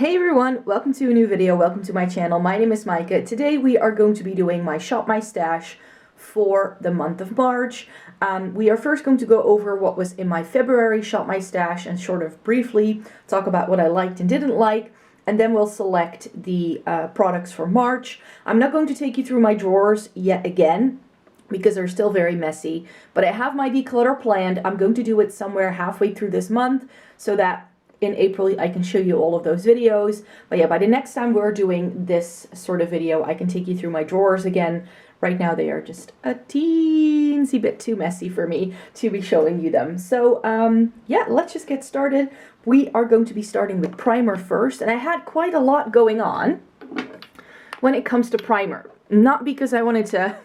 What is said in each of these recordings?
Hey everyone, welcome to a new video, welcome to my channel. My name is Micah. Today we are going to be doing my Shop My Stash for the month of March. We are first going to go over what was in my February Shop My Stash and sort of briefly talk about what I liked and didn't like, and then we'll select the products for March. I'm not going to take you through my drawers yet again because they're still very messy, but I have my declutter planned. I'm going to do it somewhere halfway through this month so that in April I can show you all of those videos. But yeah, by the next time we're doing this sort of video, I can take you through my drawers again. Right now they are just a teensy bit too messy for me to be showing you them. So yeah, let's just get started. We are going to be starting with primer first, and I had quite a lot going on when it comes to primer. Not because I wanted to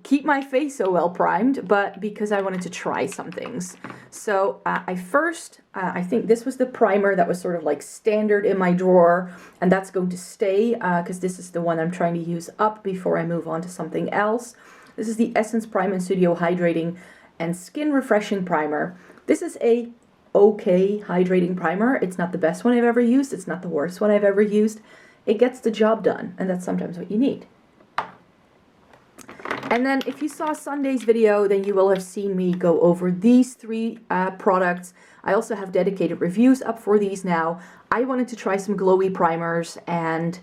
keep my face so well primed, but because I wanted to try some things. So I think this was the primer that was sort of like standard in my drawer, and that's going to stay because this is the one I'm trying to use up before I move on to something else. This is the Essence Prime & Studio Hydrating and Skin Refreshing Primer. This is a okay hydrating primer. It's not the best one I've ever used. It's not the worst one I've ever used. It gets the job done, and that's sometimes what you need. And then if you saw Sunday's video, then you will have seen me go over these three products. I also have dedicated reviews up for these now. I wanted to try some glowy primers, and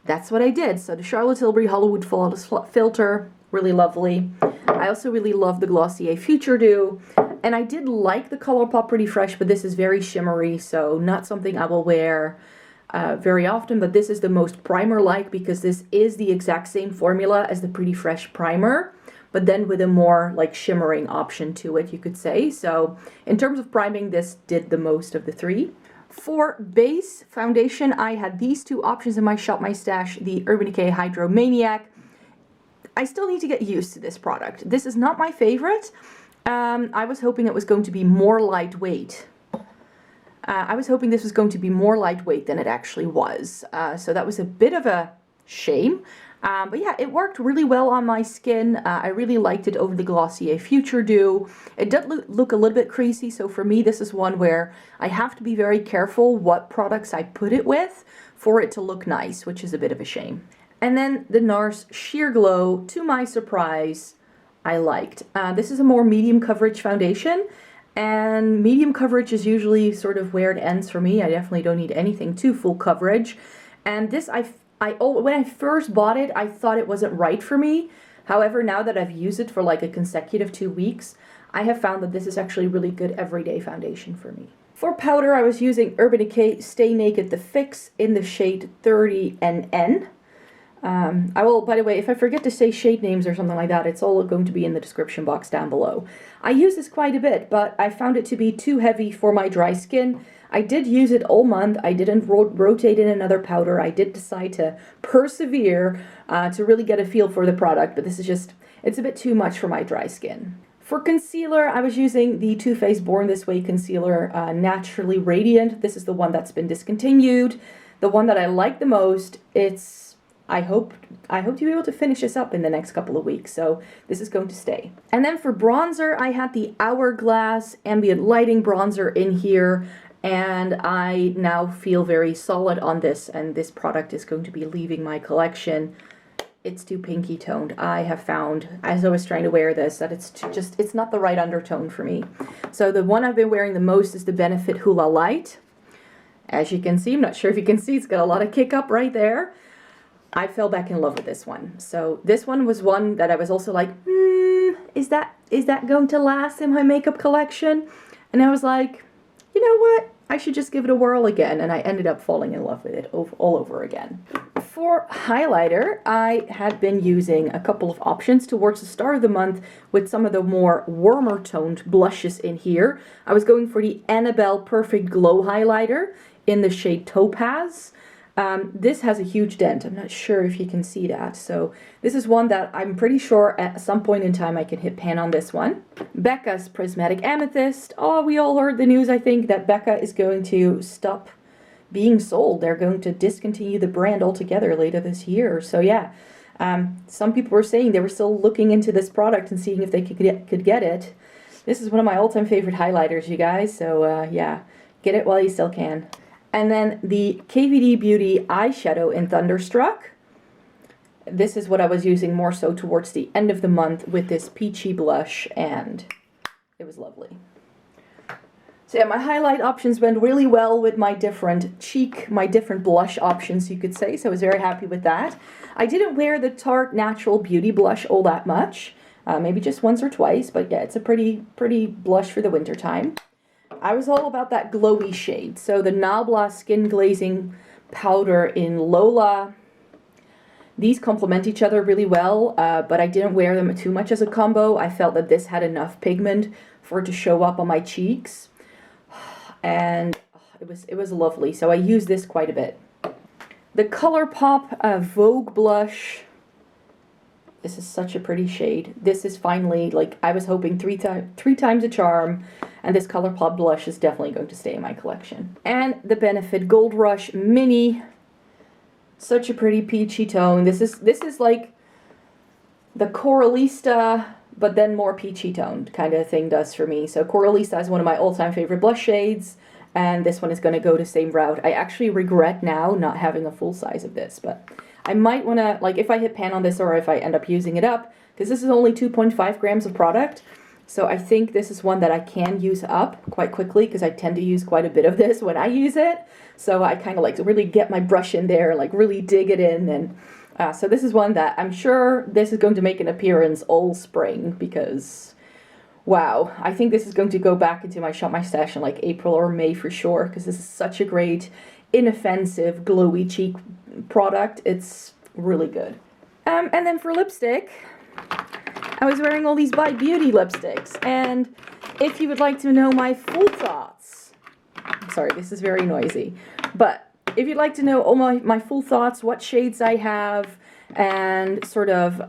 that's what I did. So the Charlotte Tilbury Hollywood Flawless Filter, really lovely. I also really love the Glossier Futuredew. And I did like the Colourpop Pretty Fresh, but this is very shimmery, so not something I will wear very often, but this is the most primer-like because this is the exact same formula as the Pretty Fresh primer, but then with a more like shimmering option to it, you could say. So in terms of priming, this did the most of the three. For base foundation, I had these two options in my Shop My Stash, the Urban Decay Hydromaniac. I still need to get used to this product. This is not my favorite. I was hoping it was going to be more lightweight. I was hoping this was going to be more lightweight than it actually was. So that was a bit of a shame. But yeah, it worked really well on my skin. I really liked it over the Glossier Futuredew. It does look a little bit creasy, so for me this is one where I have to be very careful what products I put it with for it to look nice, which is a bit of a shame. And then the NARS Sheer Glow, to my surprise, I liked. This is a more medium coverage foundation. And medium coverage is usually sort of where it ends for me. I definitely don't need anything too full coverage. And this, when I first bought it, I thought it wasn't right for me. However, now that I've used it for like a consecutive 2 weeks, I have found that this is actually really good everyday foundation for me. For powder, I was using Urban Decay Stay Naked The Fix in the shade 30NN. I will, by the way, if I forget to say shade names or something like that, it's all going to be in the description box down below. I use this quite a bit, but I found it to be too heavy for my dry skin. I did use it all month. I didn't rotate in another powder. I did decide to persevere to really get a feel for the product, but this is just, it's a bit too much for my dry skin. For concealer, I was using the Too Faced Born This Way concealer, Naturally Radiant. This is the one that's been discontinued. The one that I like the most, I hope to be able to finish this up in the next couple of weeks, so this is going to stay. And then for bronzer, I had the Hourglass Ambient Lighting Bronzer in here, and I now feel very solid on this, and this product is going to be leaving my collection. It's too pinky toned. I have found, as I was trying to wear this, that it's not the right undertone for me. So the one I've been wearing the most is the Benefit Hoola Light. As you can see, I'm not sure if you can see, it's got a lot of kick up right there. I fell back in love with this one. So this one was one that I was also like, is that going to last in my makeup collection? And I was like, you know what? I should just give it a whirl again. And I ended up falling in love with it all over again. For highlighter, I had been using a couple of options towards the start of the month with some of the more warmer toned blushes in here. I was going for the Annabelle Perfect Glow highlighter in the shade Topaz. This has a huge dent. I'm not sure if you can see that. So this is one that I'm pretty sure at some point in time I can hit pan on this one. Becca's Prismatic Amethyst. Oh, we all heard the news, I think, that Becca is going to stop being sold. They're going to discontinue the brand altogether later this year. So yeah, some people were saying they were still looking into this product and seeing if they could get it. This is one of my all-time favorite highlighters, you guys. So yeah, get it while you still can. And then the KVD Beauty eyeshadow in Thunderstruck. This is what I was using more so towards the end of the month with this peachy blush, and it was lovely. So yeah, my highlight options went really well with my different my different blush options, you could say, so I was very happy with that. I didn't wear the Tarte Natural Beauty blush all that much, maybe just once or twice, but yeah, it's a pretty blush for the winter time. I was all about that glowy shade, so the Nabla Skin Glazing Powder in Lola. These complement each other really well, but I didn't wear them too much as a combo. I felt that this had enough pigment for it to show up on my cheeks. And it was lovely, so I used this quite a bit. The Colourpop Vogue blush. This is such a pretty shade. This is finally, like, I was hoping three times a charm, and this Colourpop blush is definitely going to stay in my collection. And the Benefit Gold Rush Mini. Such a pretty peachy tone. This is like the Coralista, but then more peachy toned kind of thing does for me. So Coralista is one of my all-time favorite blush shades, and this one is going to go the same route. I actually regret now not having a full size of this, but I might want to, like, if I hit pan on this or if I end up using it up, because this is only 2.5 grams of product, so I think this is one that I can use up quite quickly, because I tend to use quite a bit of this when I use it. So I kind of like to really get my brush in there and like really dig it in, and so this is one that I'm sure this is going to make an appearance all spring, because wow, I think this is going to go back into my Shop My Stash in like April or May for sure, because this is such a great inoffensive glowy cheek product. It's really good. And then for lipstick, I was wearing all these By Beauty lipsticks, and if you would like to know my full thoughts, sorry, this is very noisy, but if you'd like to know all my full thoughts, what shades I have, and sort of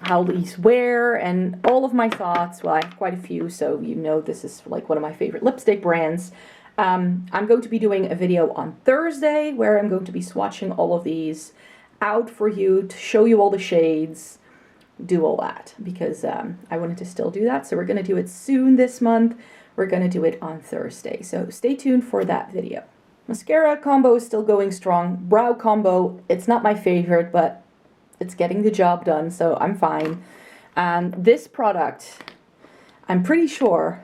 how these wear, and all of my thoughts, well, I have quite a few, so you know this is like one of my favorite lipstick brands. I'm going to be doing a video on Thursday where I'm going to be swatching all of these out for you to show you all the shades, do all that, because I wanted to still do that. So we're going to do it soon this month. We're going to do it on Thursday, so stay tuned for that video. Mascara combo is still going strong. Brow combo, it's not my favorite, but it's getting the job done, so I'm fine. This product, I'm pretty sure,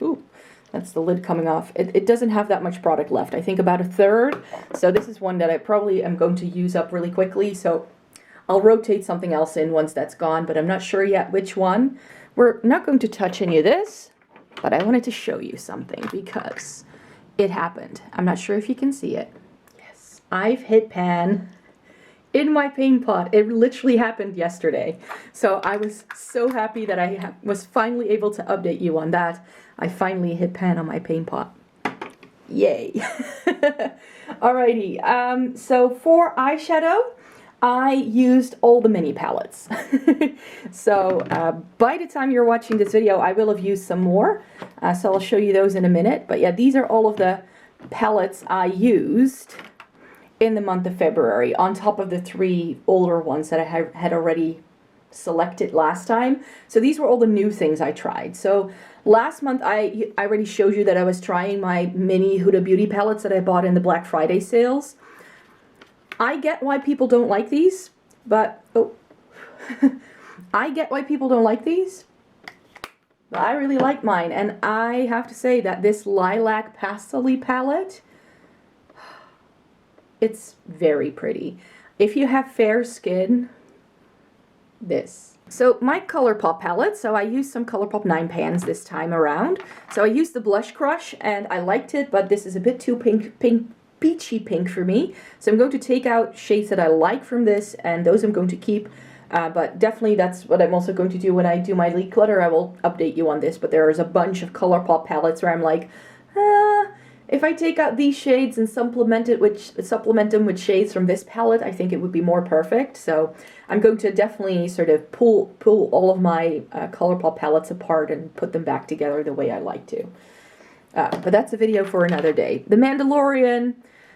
ooh, that's the lid coming off. It doesn't have that much product left. I think about a third. So this is one that I probably am going to use up really quickly. So I'll rotate something else in once that's gone, but I'm not sure yet which one. We're not going to touch any of this, but I wanted to show you something because it happened. I'm not sure if you can see it. Yes, I've hit pan in my paint pot. It literally happened yesterday. So I was so happy that I was finally able to update you on that. I finally hit pan on my paint pot. Yay. Alrighty, so for eyeshadow, I used all the mini palettes. So by the time you're watching this video, I will have used some more. So I'll show you those in a minute. But yeah, these are all of the palettes I used in the month of February, on top of the 3 older ones that I had already selected last time. So these were all the new things I tried. So last month I already showed you that I was trying my mini Huda Beauty palettes that I bought in the Black Friday sales. I get why people don't like these, but I get why people don't like these, but I really like mine. And I have to say that this Lilac Pastel-y palette, it's very pretty. If you have fair skin, this. So my Colourpop palette, so I used some Colourpop 9 pans this time around. So I used the Blush Crush and I liked it, but this is a bit too peachy pink for me. So I'm going to take out shades that I like from this, and those I'm going to keep. But definitely that's what I'm also going to do when I do my lead clutter. I will update you on this, but there is a bunch of Colourpop palettes where I'm like, if I take out these shades and supplement them with shades from this palette, I think it would be more perfect. So I'm going to definitely sort of pull all of my Colourpop palettes apart and put them back together the way I like to. But that's a video for another day. The Mandalorian,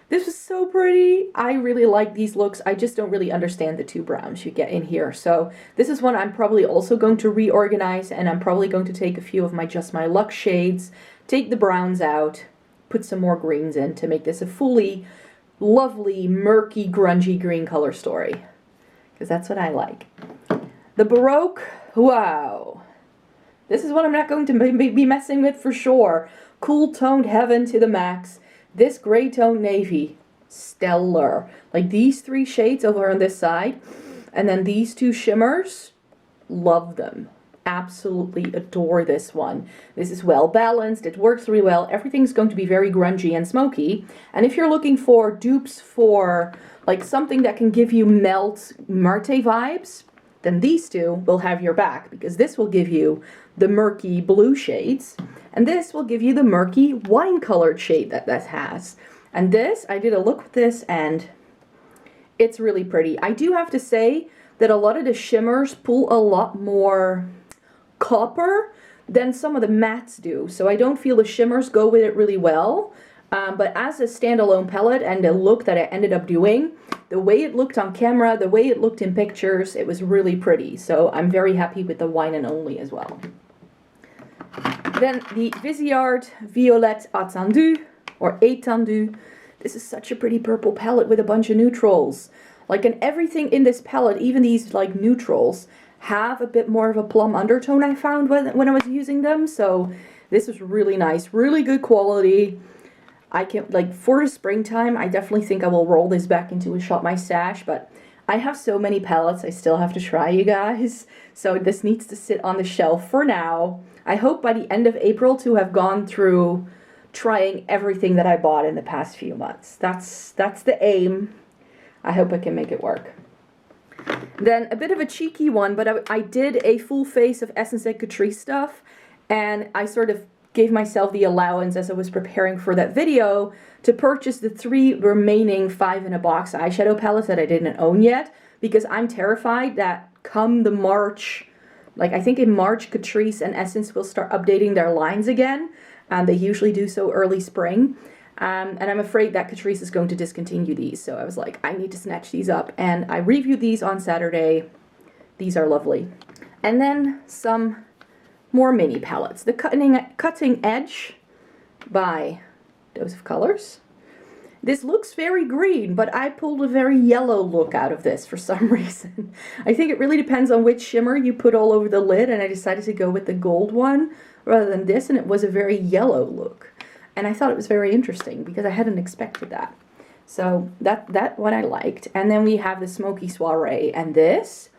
this was so pretty. I really like these looks. I just don't really understand the 2 browns you get in here. So this is one I'm probably also going to reorganize, and I'm probably going to take a few of my Just My Luck shades, take the browns out, put some more greens in to make this a fully lovely, murky, grungy green color story. Because that's what I like. The Baroque, wow. This is what I'm not going to be messing with for sure. Cool toned heaven to the max. This gray toned navy, stellar. Like these three shades over on this side, and then these two shimmers, love them. Absolutely adore this one. This is well balanced, it works really well. Everything's going to be very grungy and smoky. And if you're looking for dupes for like something that can give you melt Marte vibes, then these two will have your back, because this will give you the murky blue shades, and this will give you the murky wine colored shade that this has. And this, I did a look with this and it's really pretty. I do have to say that a lot of the shimmers pull a lot more copper than some of the mattes do, so I don't feel the shimmers go with it really well. But as a standalone palette and the look that I ended up doing, the way it looked on camera, the way it looked in pictures, it was really pretty. So I'm very happy with the Wine and Only as well. Then the Viseart Violette Attendu, or Étendu. This is such a pretty purple palette with a bunch of neutrals. Like, and everything in this palette, even these like neutrals, have a bit more of a plum undertone I found when I was using them. So this was really nice, really good quality. I can, like, for the springtime, I definitely think I will roll this back into a Shop My Stash, but I have so many palettes I still have to try, you guys. So this needs to sit on the shelf for now. I hope by the end of April to have gone through trying everything that I bought in the past few months. That's the aim. I hope I can make it work. Then a bit of a cheeky one, but I did a full face of Essence et Catrice stuff, and I sort of gave myself the allowance as I was preparing for that video to purchase the 3 remaining 5-in-a-box eyeshadow palettes that I didn't own yet, because I'm terrified that come the March, like I think in March, Catrice and Essence will start updating their lines again, and they usually do so early spring, and I'm afraid that Catrice is going to discontinue these, so I was like, I need to snatch these up, and I reviewed these on Saturday. These are lovely. And then some more mini palettes. The Cutting Edge by Dose of Colors. This looks very green, but I pulled a very yellow look out of this for some reason. I think it really depends on which shimmer you put all over the lid, and I decided to go with the gold one rather than this, and it was a very yellow look. And I thought it was very interesting because I hadn't expected that. So that one I liked. And then we have the Smoky Soiree, and this,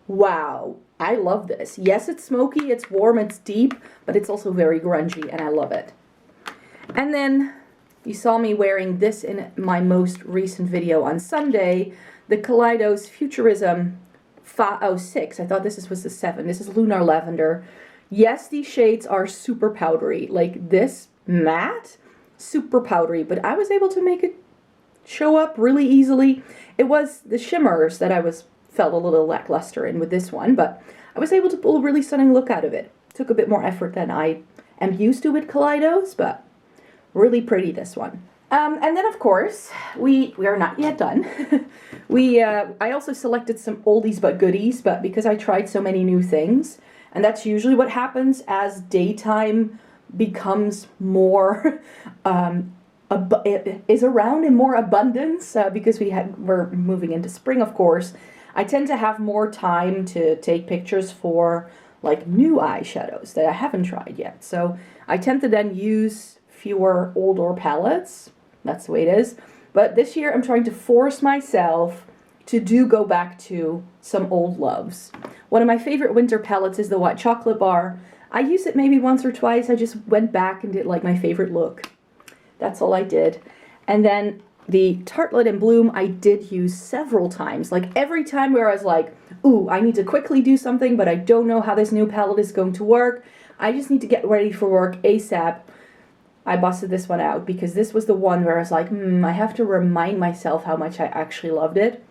wow, I love this. Yes, it's smoky, it's warm, it's deep, but it's also very grungy, and I love it. And then you saw me wearing this in my most recent video on Sunday, the Kaleidos Futurism 506. I thought this was the 7. This is Lunar Lavender. Yes, these shades are super powdery. Like this matte, super powdery, but I was able to make it show up really easily. It was the shimmers that I felt a little lackluster in with this one, but I was able to pull a really stunning look out of it. Took a bit more effort than I am used to with Kaleidos, but really pretty, this one. And then of course, we are not yet done. I also selected some oldies but goodies, but because I tried so many new things, and that's usually what happens as daytime becomes more is around in more abundance, because we're moving into spring, of course. I tend to have more time to take pictures for like new eyeshadows that I haven't tried yet. So I tend to then use fewer older palettes. That's the way it is. But this year I'm trying to force myself to go back to some old loves. One of my favorite winter palettes is the White Chocolate Bar. I use it maybe once or twice. I just went back and did like my favorite look. That's all I did. And then the Tartelette in Bloom I did use several times. Like every time where I was like, ooh, I need to quickly do something, but I don't know how this new palette is going to work. I just need to get ready for work ASAP. I busted this one out because this was the one where I was like, I have to remind myself how much I actually loved it.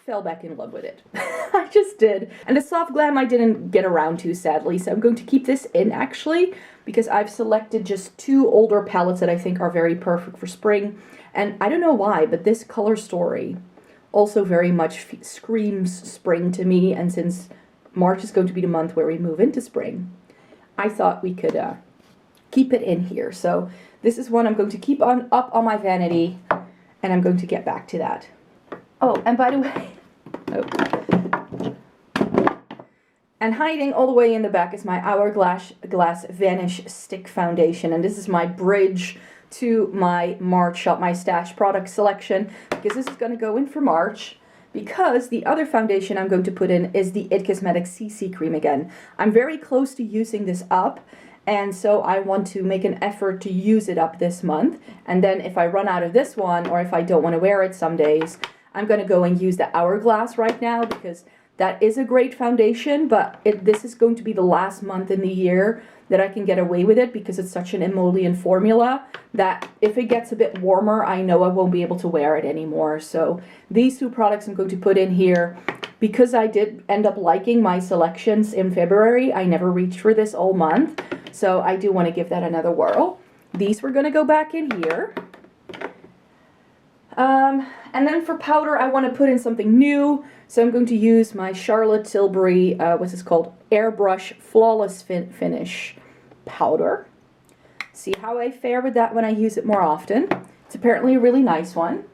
Fell back in love with it. I just did. And the Soft Glam I didn't get around to, sadly, so I'm going to keep this in actually, because I've selected just 2 older palettes that I think are very perfect for spring. And I don't know why, but this color story also very much screams spring to me, and since March is going to be the month where we move into spring, I thought we could keep it in here. So This is one I'm going to keep up on my vanity, and I'm going to get back to that. Oh, and by the way, and hiding all the way in the back is my Hourglass Vanish Stick foundation, and this is my bridge to my March Shop My Stash product selection, because this is going to go in for March, because the other foundation I'm going to put in is the It Cosmetics CC Cream again. I'm very close to using this up, and so I want to make an effort to use it up this month, and then if I run out of this one, or if I don't want to wear it some days, I'm going to go and use the Hourglass right now, because that is a great foundation, but this is going to be the last month in the year that I can get away with it, because it's such an emollient formula that if it gets a bit warmer, I know I won't be able to wear it anymore. So these two products I'm going to put in here. Because I did end up liking my selections in February, I never reached for this all month, so I do want to give that another whirl. These were going to go back in here. And then for powder, I want to put in something new. So I'm going to use my Charlotte Tilbury, what's this called? Airbrush Flawless Finish powder. See how I fare with that when I use it more often. It's apparently a really nice one.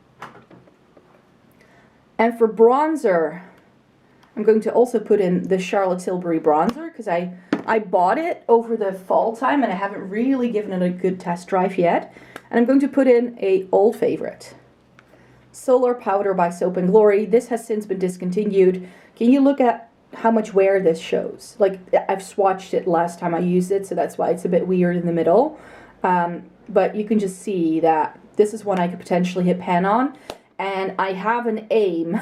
And for bronzer, I'm going to also put in the Charlotte Tilbury bronzer, because I bought it over the fall time and I haven't really given it a good test drive yet. And I'm going to put in a old favorite, Solar Powder by Soap & Glory. This has since been discontinued. Can you look at how much wear this shows? Like, I've swatched it last time I used it, so that's why it's a bit weird in the middle. But you can just see that this is one I could potentially hit pan on. And I have an aim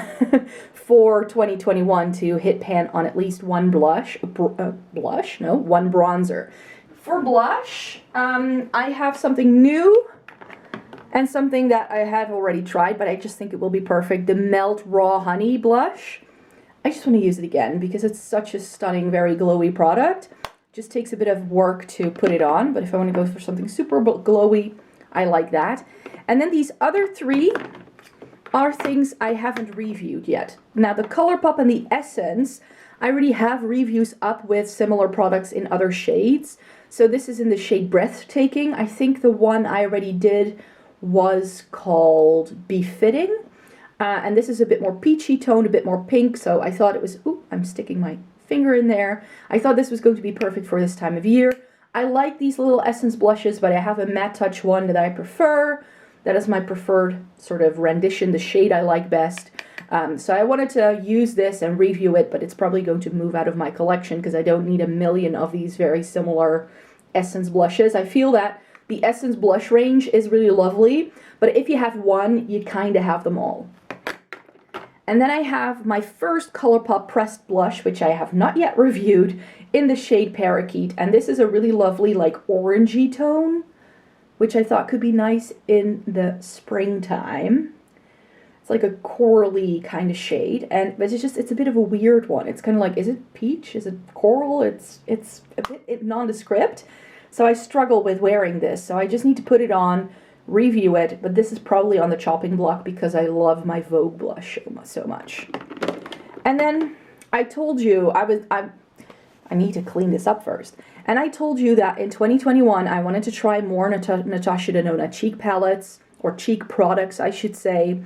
for 2021 to hit pan on at least one one bronzer. For blush, I have something new and something that I have already tried, but I just think it will be perfect. The Melt Raw Honey blush. I just want to use it again because it's such a stunning, very glowy product. Just takes a bit of work to put it on, but if I want to go for something super glowy, I like that. And then these other three are things I haven't reviewed yet. Now the Colourpop and the Essence, I already have reviews up with similar products in other shades. So this is in the shade Breathtaking. I think the one I already did was called Befitting. And this is a bit more peachy toned, a bit more pink. So I thought it was, ooh, I'm sticking my finger in there. I thought this was going to be perfect for this time of year. I like these little Essence blushes, but I have a matte touch one that I prefer. That is my preferred sort of rendition, the shade I like best. So I wanted to use this and review it, but it's probably going to move out of my collection because I don't need a million of these very similar Essence blushes. I feel that the Essence blush range is really lovely, but if you have one, you kind of have them all. And then I have my first Colourpop pressed blush, which I have not yet reviewed, in the shade Parakeet. And this is a really lovely, like, orangey tone, which I thought could be nice in the springtime. It's like a corally kind of shade, but it's a bit of a weird one. It's kind of like, is it peach? Is it coral? It's a bit nondescript. So I struggle with wearing this. So I just need to put it on, review it, but this is probably on the chopping block because I love my Vogue blush so much. And then I told you I need to clean this up first. And I told you that in 2021 I wanted to try more Natasha Denona cheek palettes, or cheek products I should say,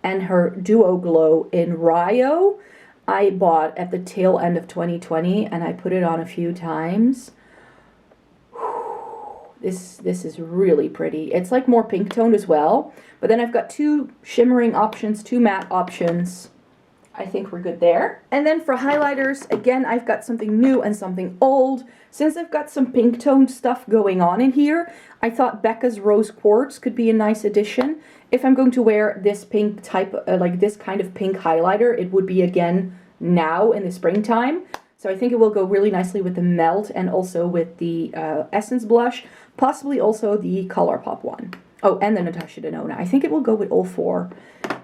and her Duo Glow in Rio I bought at the tail end of 2020 and I put it on a few times. This is really pretty. It's like more pink toned as well, but then I've got two shimmering options, two matte options. I think we're good there. And then for highlighters, again, I've got something new and something old. Since I've got some pink toned stuff going on in here, I thought Becca's Rose Quartz could be a nice addition. If I'm going to wear this pink type, like this kind of pink highlighter, it would be again now in the springtime. So I think it will go really nicely with the Melt and also with the Essence blush, possibly also the Colourpop one. Oh, and the Natasha Denona. I think it will go with all four.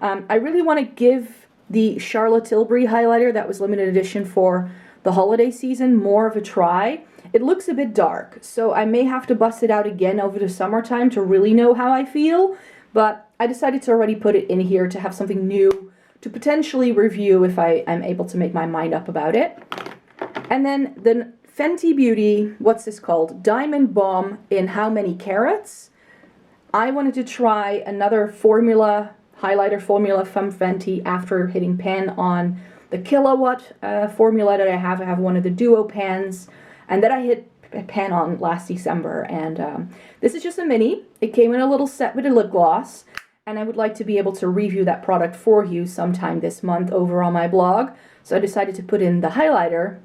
I really want to give the Charlotte Tilbury highlighter that was limited edition for the holiday season more of a try. It looks a bit dark, so I may have to bust it out again over the summertime to really know how I feel, but I decided to already put it in here to have something new to potentially review if I am able to make my mind up about it. And then the Fenty Beauty, what's this called? Diamond Bomb in How Many Carats? I wanted to try another formula, highlighter formula from Fenty after hitting pan on the Kilowatt formula that I have. I have one of the duo pans, and that I hit pan on last December. And this is just a mini. It came in a little set with a lip gloss, and I would like to be able to review that product for you sometime this month over on my blog. So I decided to put in the highlighter,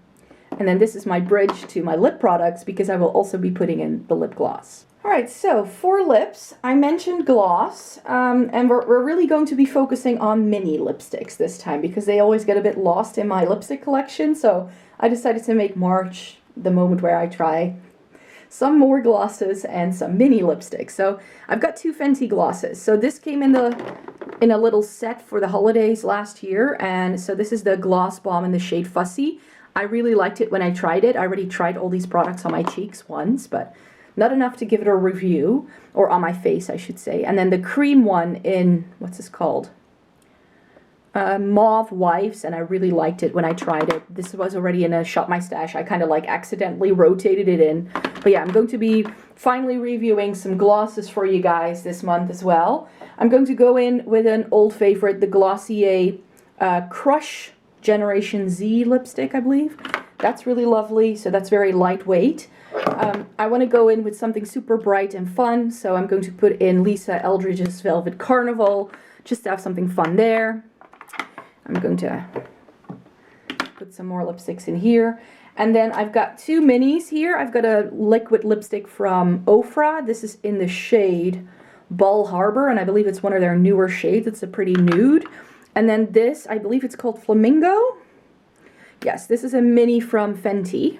and then this is my bridge to my lip products because I will also be putting in the lip gloss. Alright, so for lips, I mentioned gloss, and we're really going to be focusing on mini lipsticks this time because they always get a bit lost in my lipstick collection, so I decided to make March the moment where I try some more glosses and some mini lipsticks. So I've got 2 Fenty glosses. So this came in a little set for the holidays last year, and so this is the Gloss Bomb in the shade Fussy. I really liked it when I tried it. I already tried all these products on my cheeks once, but not enough to give it a review, or on my face I should say. And then the cream one in, what's this called? Mauve Wives, and I really liked it when I tried it. This was already in a Shop My Stash. I kind of like accidentally rotated it in. But yeah, I'm going to be finally reviewing some glosses for you guys this month as well. I'm going to go in with an old favorite, the Glossier Crush Generation Z lipstick, I believe. That's really lovely, so that's very lightweight. I want to go in with something super bright and fun, so I'm going to put in Lisa Eldridge's Velvet Carnival, just to have something fun there. I'm going to put some more lipsticks in here. And then I've got 2 minis here. I've got a liquid lipstick from Ofra. This is in the shade Ball Harbor, and I believe it's one of their newer shades. It's a pretty nude. And then this, I believe it's called Flamingo. Yes, this is a mini from Fenty.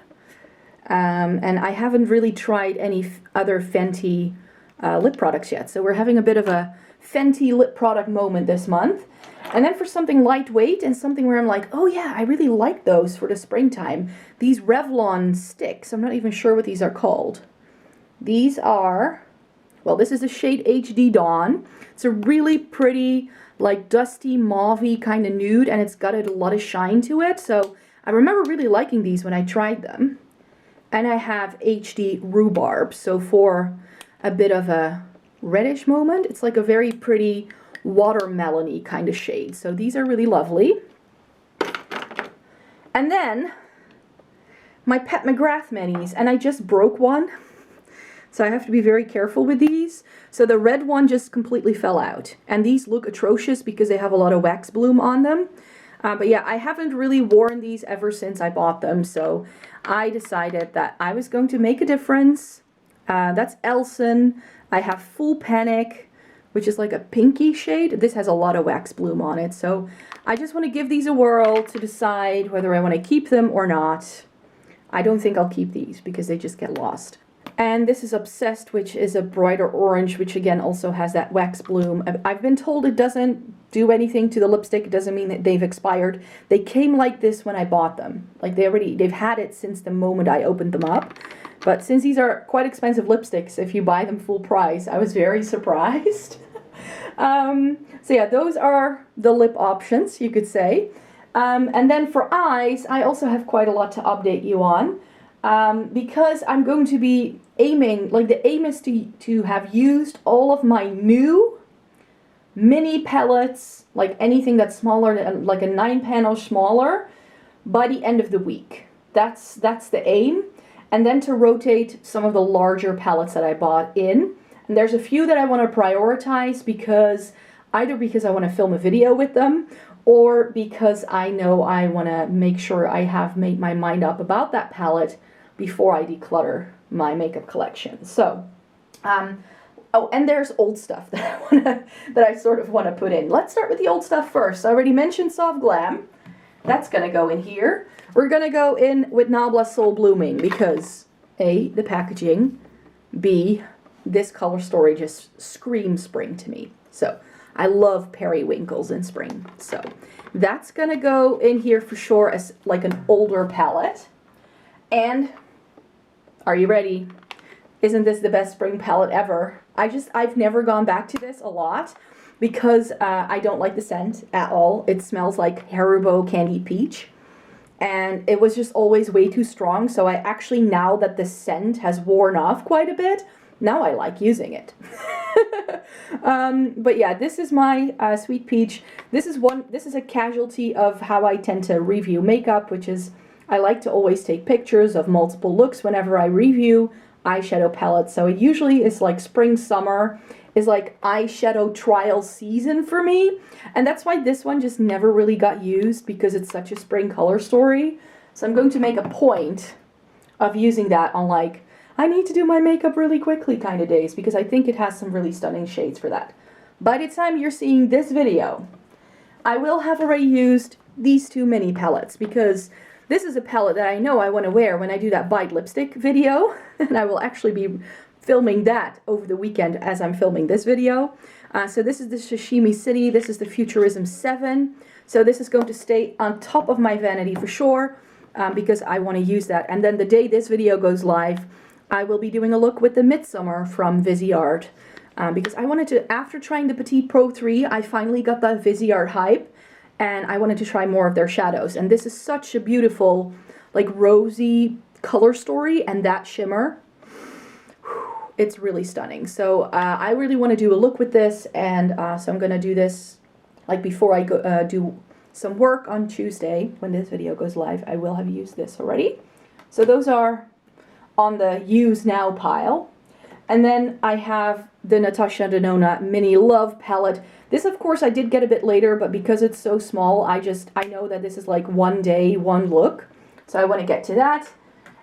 And I haven't really tried any other Fenty lip products yet. So we're having a bit of a Fenty lip product moment this month. And then for something lightweight and something where I'm like, oh yeah, I really like those for the springtime. These Revlon sticks, I'm not even sure what these are called. These are, well, this is the shade HD Dawn. It's a really pretty, like dusty, mauve-y kind of nude, and it's got a lot of shine to it. So I remember really liking these when I tried them. And I have HD Rhubarb, so for a bit of a reddish moment, it's like a very pretty watermelon-y kind of shade. So these are really lovely. And then my Pat McGrath minis, and I just broke one, so I have to be very careful with these. So the red one just completely fell out, and these look atrocious because they have a lot of wax bloom on them. But yeah, I haven't really worn these ever since I bought them, so I decided that I was going to make a difference. That's Elson. I have Full Panic, which is like a pinky shade. This has a lot of wax bloom on it, so I just want to give these a whirl to decide whether I want to keep them or not. I don't think I'll keep these because they just get lost. And this is Obsessed, which is a brighter orange, which again also has that wax bloom. I've been told it doesn't do anything to the lipstick. It doesn't mean that they've expired. They came like this when I bought them. Like they've had it since the moment I opened them up. But since these are quite expensive lipsticks, if you buy them full price, I was very surprised. So yeah, those are the lip options, you could say. And then for eyes, I also have quite a lot to update you on. Because I'm going to be aiming, like the aim is to have used all of my new mini palettes, like anything that's smaller than like a 9-panel smaller, by the end of the week. That's the aim. And then to rotate some of the larger palettes that I bought in. And there's a few that I want to prioritize because either because I want to film a video with them, or because I know I want to make sure I have made my mind up about that palette before I declutter my makeup collection. So, oh, and there's old stuff that I sort of want to put in. Let's start with the old stuff first. I already mentioned Soft Glam. That's going to go in here. We're going to go in with Nabla Soul Blooming because A, the packaging, B, this color story just screams spring to me. So I love periwinkles in spring. So that's going to go in here for sure as like an older palette. And are you ready? Isn't this the best spring palette ever? I've never gone back to this a lot because I don't like the scent at all. It smells like Haribo Candied Peach. And it was just always way too strong. So I actually, now that the scent has worn off quite a bit, now I like using it. But yeah, this is my Sweet Peach. This is a casualty of how I tend to review makeup, which is I like to always take pictures of multiple looks whenever I review eyeshadow palettes. So it usually is like spring, summer is like eyeshadow trial season for me. And that's why this one just never really got used, because it's such a spring color story. So I'm going to make a point of using that on like, I need to do my makeup really quickly kind of days, because I think it has some really stunning shades for that. By the time you're seeing this video, I will have already used these two mini palettes, because this is a palette that I know I want to wear when I do that Bite lipstick video, and I will actually be filming that over the weekend as I'm filming this video. So this is the Sashimi City, this is the Futurism 7, so this is going to stay on top of my vanity for sure, because I want to use that. And then the day this video goes live, I will be doing a look with the Midsummer from Viseart, because I wanted to, after trying the Petite Pro 3, I finally got that Viseart hype, and I wanted to try more of their shadows. And this is such a beautiful, like, rosy color story, and that shimmer, it's really stunning. So I really want to do a look with this, and so I'm going to do this, like, before I go do some work on Tuesday, when this video goes live. I will have used this already. So those are on the use now pile. And then I have the Natasha Denona Mini Love palette. This, of course, I did get a bit later, but because it's so small, I know that this is like one day, one look. So I want to get to that.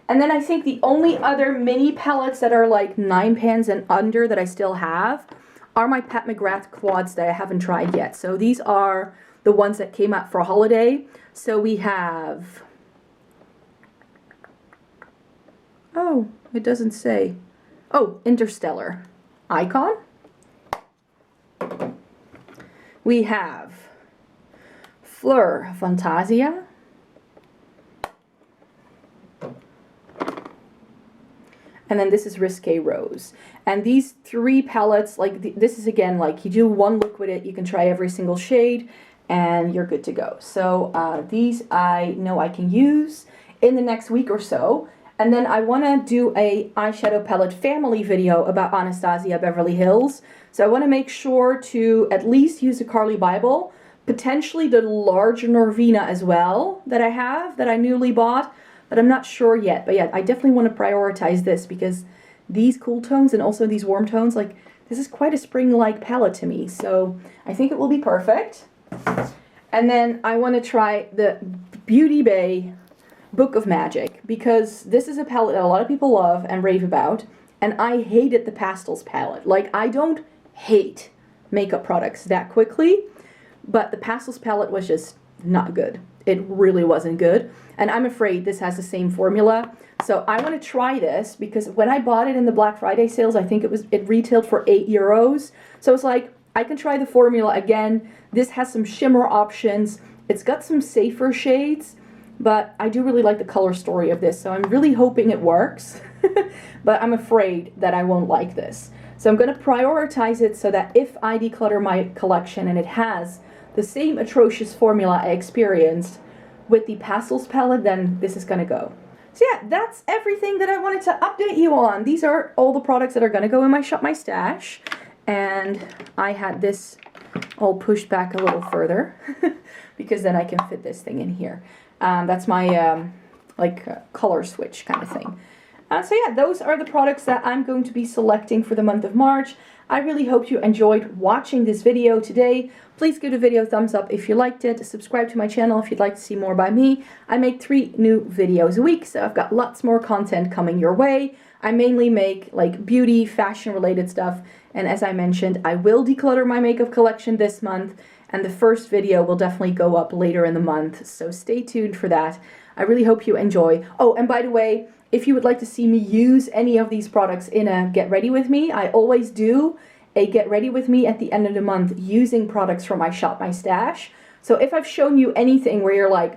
And then I think the only other mini palettes that are like 9 pans and under that I still have are my Pat McGrath quads that I haven't tried yet. So these are the ones that came out for holiday. So we have, oh, it doesn't say. Oh, Interstellar Icon. We have Fleur Fantasia. And then this is Risque Rose. And these three palettes, like this is again, like you do one look with it, you can try every single shade, and you're good to go. So these I know I can use in the next week or so. And then I want to do a eyeshadow palette family video about Anastasia Beverly Hills. So I want to make sure to at least use the Carly Bible, potentially the large Norvina as well that I have, that I newly bought. But I'm not sure yet. But yeah, I definitely want to prioritize this, because these cool tones and also these warm tones, like this is quite a spring-like palette to me. So I think it will be perfect. And then I want to try the Beauty Bay Book of Magic, because this is a palette that a lot of people love and rave about. And I hated the Pastels palette. Like, I don't hate makeup products that quickly, but the Pastels palette was just not good. It really wasn't good. And I'm afraid this has the same formula. So I want to try this, because when I bought it in the Black Friday sales, I think it retailed for €8. So it's like, I can try the formula again. This has some shimmer options. It's got some safer shades, but I do really like the color story of this. So I'm really hoping it works, but I'm afraid that I won't like this. So I'm going to prioritize it so that if I declutter my collection and it has the same atrocious formula I experienced with the Pastels palette, then this is going to go. So yeah, that's everything that I wanted to update you on. These are all the products that are going to go in my Shop My Stash. And I had this all pushed back a little further because then I can fit this thing in here. That's my color switch kind of thing. So yeah, those are the products that I'm going to be selecting for the month of March. I really hope you enjoyed watching this video today. Please give the video a thumbs up if you liked it. Subscribe to my channel if you'd like to see more by me. I make 3 new videos a week, so I've got lots more content coming your way. I mainly make like beauty, fashion related stuff. And as I mentioned, I will declutter my makeup collection this month. And the first video will definitely go up later in the month. So stay tuned for that. I really hope you enjoy. Oh, and by the way, if you would like to see me use any of these products in a Get Ready With Me, I always do a Get Ready With Me at the end of the month using products from my Shop My Stash. So if I've shown you anything where you're like,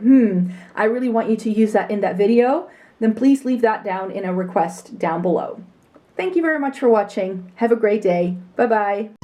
I really want you to use that in that video, then please leave that down in a request down below. Thank you very much for watching. Have a great day. Bye-bye.